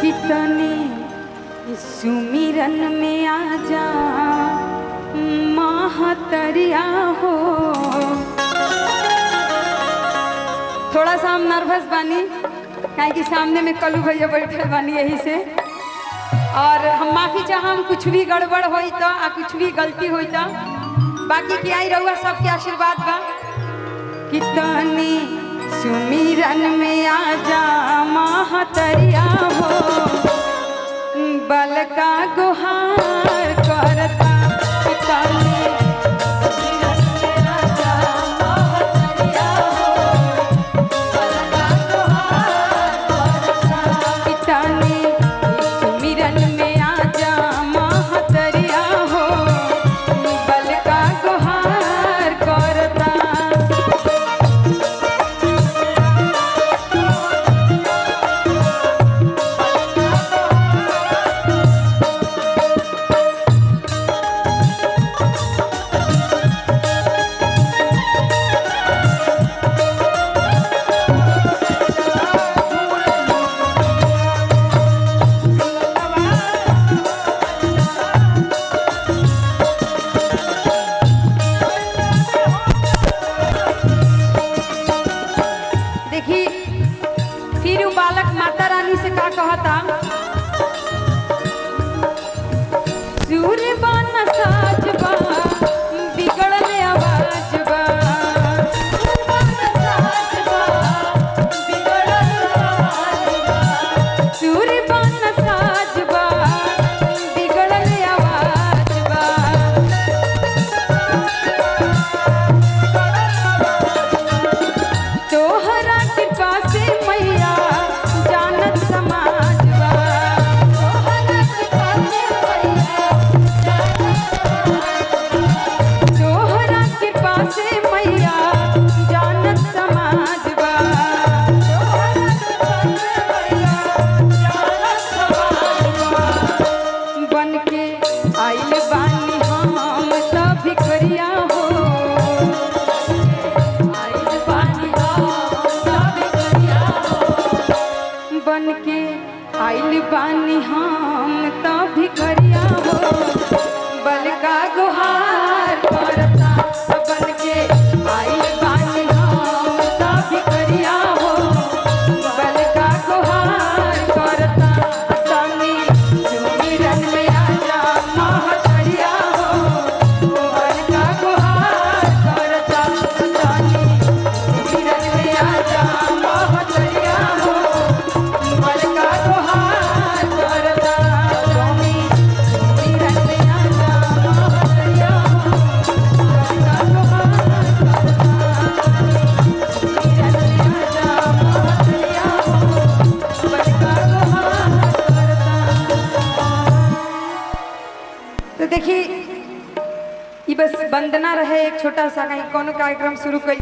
कितने सुमिरन में आजा महतरिया हो। थोड़ा सा हम नर्वस बानी काहे कि सामने में कलू भैया बैठे बानी यही से, और हम माफी चाहम कुछ भी गड़बड़ होई तो आ कुछ भी गलती होई तो, बाकी की आई रहुआ सबके आशीर्वाद बा। कितने सुमिरन में आजा महतरिया हो, बल का गुहार करता। कितने बालक माता रानी से का कहता, सूर्य बन साजबा बिगड़ल आवाज बा, सूर्य बन साजबा बिगड़ल आवाज बा। तोहरा कृपा से मैया जानत समाज बा, तोहरा कृपा से मैया जानत समाज बा। बन के आइल बानी हम त भिखरिया हो, बन के आइल बानी हम त भिखरिया हो, बल का गुहार करता। बन के आइल बानी हम त भिखरिया हो, बल का गुहार करता। तनी सुमिरन में आजा महतरिया हो, बल का गुहार करता। तनी सुमिरन में आजा महतरिया हो, बल का गुहार करता। तनी सुमिरन में आजा महतरिया हो, बल का गुहार करता। सुमिरन में आजा महतरिया हो, बल का गुहार करता। तो देखिए, ये बस वंदना रहे एक छोटा सा कहीं कोनो कार्यक्रम शुरू कर